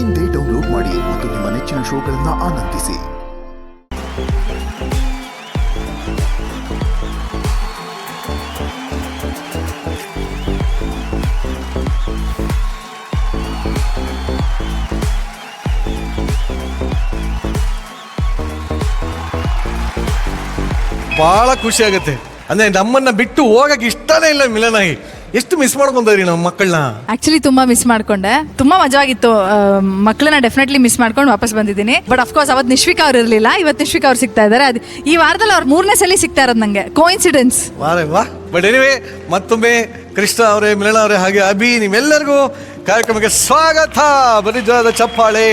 ಇಂದೇ ಡೌನ್ಲೋಡ್ ಮಾಡಿ ಮತ್ತು ನಿಮ್ಮ ನೆಚ್ಚಿನ ಶೋಗಳನ್ನು ಆನಂದಿಸಿ. ಬಹಳ ಖುಷಿ ಆಗುತ್ತೆ. ಅಂದ್ರೆ ನಮ್ಮನ್ನ ಬಿಟ್ಟು ಹೋಗಕ್ಕೆ ಇಷ್ಟನೇ ಇಲ್ಲ ಮಿಲನಾಗಿ. ಎಷ್ಟು ಮಿಸ್ ಮಾಡ್ಕೊಂಡ್ರಿ ನಮ್ಮ ಮಕ್ಕಳನ್ನ. ಆಕ್ಚುಲಿ ತುಂಬಾ ಮಿಸ್ ಮಾಡ್ಕೊಂಡೆ. ತುಂಬಾ ಮಜಾ ಆಗಿತ್ತು. ಮಕ್ಕಳನ್ನ ಡೆಫಿನೆಟ್ಲಿ ಮಿಸ್ ಮಾಡ್ಕೊಂಡು ವಾಪಸ್ ಬಂದಿದ್ದೀನಿ. ಬಟ್ ಅಫ್ಕೋರ್ಸ್ ಅವತ್ತು ನಿಶ್ವಿಕಾ ಅವ್ರು ಇರಲಿಲ್ಲ, ಇವತ್ತು ನಿಶ್ವಿಕಾ ಅವ್ರು ಸಿಗ್ತಾ ಇದ್ದಾರೆ. ಅದು ಈ ವಾರದಲ್ಲಿ ಅವ್ರು 3ನೇ ಸಲ ಸಿಗ್ತಾ ಇರೋದು ನಂಗೆ. ಕೋಇನ್ಸಿಡೆನ್ಸ್. ವಾ. ಬಟ್ ಎನಿವೇ ಮತ್ತೊಮ್ಮೆ ಕೃಷ್ಣ ಅವರೇ, ಮಿಲನ ಅವರೇ, ಹಾಗೆ ಅಭಿ, ನಿಮ್ಮೆಲ್ಲರಿಗೂ ಕಾರ್ಯಕ್ರಮಕ್ಕೆ ಸ್ವಾಗತ. ಬರಿಜಾದ ಚಪ್ಪಾಳೆ.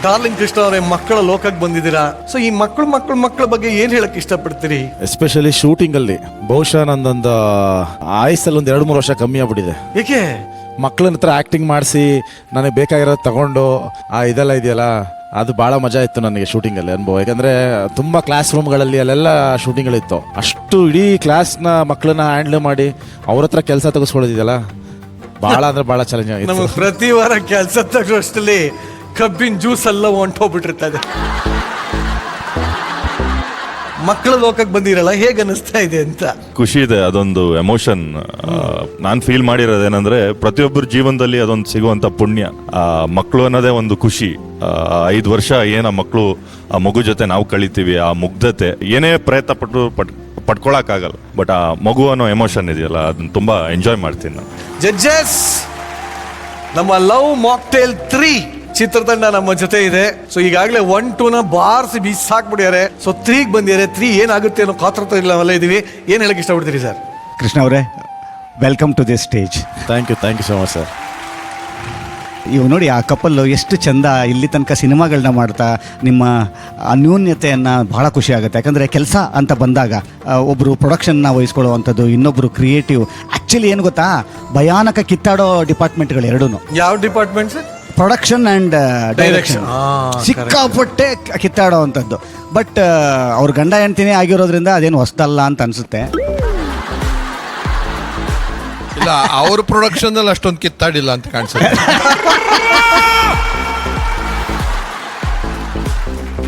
ಡಾರ್ಲಿಂಗ್ ಕೃಷ್ಣ ಅವರೇ, ಮಕ್ಕಳ ಲೋಕಕ್ಕೆ ಬಂದಿದ್ದೀರಾ. ಸೊ ಈ ಮಕ್ಕಳ ಬಗ್ಗೆ ಏನ್ ಹೇಳಕ್ ಇಷ್ಟಪಡ್ತೀರಿ? ಎಸ್ಪೆಷಲಿ ಶೂಟಿಂಗ್ ಅಲ್ಲಿ ಬಹುಶಃ ನಂದೊಂದು ಆಯುಸ್ಸಲ್ಲಿ ಒಂದು 2-3 ವರ್ಷ ಕಮ್ಮಿ ಆಗ್ಬಿಟ್ಟಿದೆ. ಏಕೆ? ಮಕ್ಕಳನ್ನ ಹತ್ರ ಆಕ್ಟಿಂಗ್ ಮಾಡಿಸಿ ನನಗೆ ಬೇಕಾಗಿರೋದು ತಗೊಂಡು ಇದೆಲ್ಲ ಇದೆಯಲ್ಲ, ಅದು ಭಾಳ ಮಜಾ ಇತ್ತು ನನಗೆ ಶೂಟಿಂಗಲ್ಲಿ ಅನುಭವ. ಯಾಕಂದರೆ ತುಂಬ ಕ್ಲಾಸ್ ರೂಮ್ಗಳಲ್ಲಿ ಅಲ್ಲೆಲ್ಲ ಶೂಟಿಂಗ್ಗಳಿತ್ತು. ಅಷ್ಟು ಇಡೀ ಕ್ಲಾಸ್ನ ಮಕ್ಕಳನ್ನ ಹ್ಯಾಂಡ್ಲ್ ಮಾಡಿ ಅವ್ರ ಹತ್ರ ಕೆಲಸ ತೆಗೆಸ್ಕೊಳ್ಳೋದಿದೆಯಲ್ಲ, ಭಾಳ ಅಂದರೆ ಭಾಳ ಚಾಲೆಂಜ್ ಆಗಿತ್ತು. ನಮಗೆ ಪ್ರತಿ ವಾರ ಕೆಲಸ ತಗೊಳ್ಳೋಷ್ಟರಲ್ಲಿ ಕಬ್ಬಿನ ಜ್ಯೂಸ್ ಎಲ್ಲ ಹೊಂಟೋಗ್ಬಿಟ್ಟಿರ್ತದೆ. ಮಕ್ಕಳ ಲೋಕಕ್ಕೆ ಬಂದಿರಲ್ಲ, ಹೇಗೆ ಅನಿಸ್ತಾ ಇದೆ ಅಂತ? ಖುಷಿ ಇದೆ. ಅದೊಂದು ಎಮೋಷನ್ ನಾನು ಫೀಲ್ ಮಾಡಿರೋದೇನೆಂದ್ರೆ, ಪ್ರತಿಯೊಬ್ಬರ ಜೀವನದಲ್ಲಿ ಅದೊಂದು ಸಿಗುವಂತ ಪುಣ್ಯ. ಮಕ್ಕಳು ಅನ್ನೋದೇ ಒಂದು ಖುಷಿ. 5 ವರ್ಷ ಏನ ಮಕ್ಕಳು ಆ ಮಗು ಜೊತೆ ನಾವು ಕಳಿತೀವಿ, ಆ ಮುಗ್ಧತೆ ಏನೇ ಪ್ರಯತ್ನ ಪಡ್ಕೊಳಕ್ಕಾಗಲ್ಲ. ಬಟ್ ಆ ಮಗು ಅನ್ನೋ ಎಮೋಷನ್ ಇದೆಯಲ್ಲ, ಅದನ್ನ ತುಂಬಾ ಎಂಜಾಯ್ ಮಾಡ್ತೀನಿ ನಾನು. ಜಡ್ಜಸ್, ನಮ್ಮ ಲವ್ ಮಾಕ್ಟೇಲ್ 3 ಚಿತ್ರತಂಡ ನಮ್ಮ ಜೊತೆ ಇದೆ. ಸೊ ಈಗಾಗಲೇ 1, 2ನ ಬಾರ್ಸಿ ಬೀಸಾಕ್ಬಿಡ್ಯಾರೆ. ಸೊ 3ಗೆ ಬಂದಿದ್ದಾರೆ. 3 ಏನಾಗುತ್ತೆ ಅನ್ನೋ ಕಾತರತೆ ಇಲ್ಲ, ನಾವೆಲ್ಲ ಇದೀವಿ. ಏನು ಹೇಳಕ್ ಇಷ್ಟಪಡ್ತೀರಿ ಸರ್? ಕೃಷ್ಣ ಅವರೇ, welcome to this stage. Thank you so much sir. ಇವು ನೋಡಿ, ಆ ಕಪಲ್ಲು ಎಷ್ಟು ಚಂದ ಇಲ್ಲಿ ತನಕ ಸಿನಿಮಾಗಳನ್ನ ಮಾಡ್ತಾ ನಿಮ್ಮ ಅನ್ಯೋನ್ಯತೆಯನ್ನು ಬಹಳ ಖುಷಿ ಆಗುತ್ತೆ. ಯಾಕಂದರೆ ಕೆಲಸ ಅಂತ ಬಂದಾಗ ಒಬ್ಬರು ಪ್ರೊಡಕ್ಷನ್ನ ವಹಿಸ್ಕೊಳ್ಳುವಂಥದ್ದು, ಇನ್ನೊಬ್ಬರು ಕ್ರಿಯೇಟಿವ್. ಆ್ಯಕ್ಚುಲಿ ಏನು ಗೊತ್ತಾ, ಭಯಾನಕ ಕಿತ್ತಾಡೋ ಡಿಪಾರ್ಟ್ಮೆಂಟ್ಗಳು ಎರಡೂ. ಯಾವ department sir? Production and direction. ಸಿಕ್ಕಾಪಟ್ಟೆ ಕಿತ್ತಾಡೋ ಅಂಥದ್ದು. ಬಟ್ ಅವ್ರ ಗಂಡ ಹೆಂಡ್ತಿನೇ ಆಗಿರೋದ್ರಿಂದ ಅದೇನು ಹೊಸದಲ್ಲ ಅಂತ ಅನಿಸುತ್ತೆ. ಇಲ್ಲ, ಅವ್ರ ಪ್ರೊಡಕ್ಷನ್ ಅಲ್ಲಿ ಅಷ್ಟೊಂದು ಕಿತ್ತಾಡಿಲ್ಲ ಅಂತ ಕಾಣಿಸುತ್ತೆ.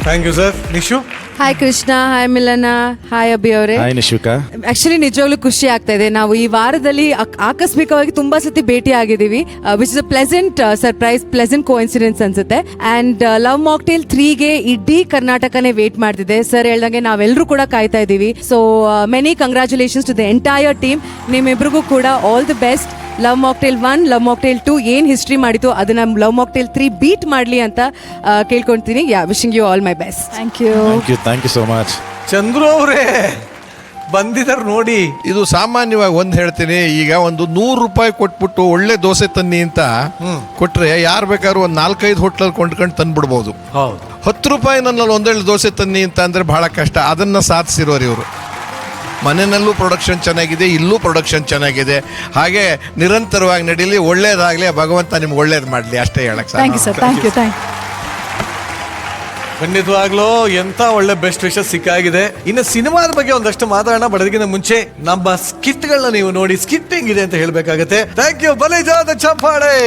Thank you sir. Nishu. Hi Krishna, hi Milana, hi Abhi ಅವರೇ. ಹಾಯ್ ನಿಶ್ವಿಕಾ. ಆಕ್ಚುಲಿ ನಿಜವಾಗ್ಲೂ ಖುಷಿ ಆಗ್ತಾ ಇದೆ. ನಾವು ಈ ವಾರದಲ್ಲಿ ಆಕಸ್ಮಿಕವಾಗಿ ತುಂಬಾ ಸತಿ ಭೇಟಿ ಆಗಿದ್ದೀವಿ, which is a pleasant surprise, pleasant coincidence ಅನ್ಸುತ್ತೆ. ಅಂಡ್ ಲವ್ ಮಾಕ್ಟೇಲ್ 3ಗೆ ಇಡೀ ಕರ್ನಾಟಕನೇ ವೇಟ್ ಮಾಡ್ತಿದೆ. ಸರ್ ಹೇಳ್ದಂಗೆ ನಾವೆಲ್ಲರೂ ಕೂಡ ಕಾಯ್ತಾ ಇದ್ದೀವಿ. So many congratulations to the entire team. ನಿಮ್ಮಿಬ್ರಿಗೂ ಕೂಡ all the best. Love mocktail 1, love mocktail 2 ಏನು ಹಿಸ್ಟ್ರಿ ಮಾಡಿತು ಅದನ್ನ ಲವ್ ಮಾಕ್ಟೇಲ್ 3 ಬೀಟ್ ಮಾಡಲಿ ಅಂತ ಕೇಳ್ಕೊಳ್ತೀನಿ. Wishing you all my best. Thank you so much. Chandru ಅವರೇ ಬಂದಿದ್ದಾರೆ ನೋಡಿ. ಇದು ಸಾಮಾನ್ಯವಾಗಿ ಒಂದು ಹೇಳ್ತೀನಿ, ಈಗ ಒಂದು 100 ರೂಪಾಯಿ ಕೊಟ್ಬಿಟ್ಟು ಒಳ್ಳೆ ದೋಸೆ ತನ್ನಿ ಅಂತ ಕೊಟ್ರೆ ಯಾರು ಬೇಕಾದ್ರೂ ಒಂದು 4-5 ಹೋಟ್ಲಲ್ಲಿ ಕೊಂಡ್ಕೊಂಡು ತಂದ್ಬಿಡ್ಬೋದು. 10 ರೂಪಾಯಿ ನನ್ನಲ್ಲಿ ಒಂದೇಳು ದೋಸೆ ತನ್ನಿ ಅಂತ ಅಂದ್ರೆ ಬಹಳ ಕಷ್ಟ. ಅದನ್ನ ಸಾಧಿಸಿರೋರು ಇವರು. ಮನೆಯಲ್ಲೂ ಪ್ರೊಡಕ್ಷನ್ ಚೆನ್ನಾಗಿದೆ, ಇಲ್ಲೂ ಪ್ರೊಡಕ್ಷನ್ ಚೆನ್ನಾಗಿದೆ. ಹಾಗೆ ನಿರಂತರವಾಗಿ ನಡೀಲಿ, ಒಳ್ಳೇದಾಗಲಿ, ಭಗವಂತ ನಿಮ್ಗೆ ಒಳ್ಳೇದು ಮಾಡಲಿ, ಅಷ್ಟೇ ಹೇಳಕ್. Thank you sir. Thank you. ಖಂಡಿತವಾಗ್ಲೂ ಎಂತ ಒಳ್ಳೆ ಬೆಸ್ಟ್ ವಿಷಸ್ ಸಿಕ್ಕಾಗಿದೆ. ಇನ್ನು ಸಿನಿಮಾದ ಬಗ್ಗೆ ಒಂದಷ್ಟು ಮಾತಾಡೋಣ. ಬಡದಕ್ಕಿಂತ ಮುಂಚೆ ನಮ್ಮ ಸ್ಕಿಟ್ಗಳನ್ನ ನೀವು ನೋಡಿ, ಸ್ಕಿಟ್ ಹೆಂಗಿದೆ ಅಂತ ಹೇಳ್ಬೇಕಾಗತ್ತೆ. Thank you. ಬಲಿಜಾದ ಚಪ್ಪಾಳೆ.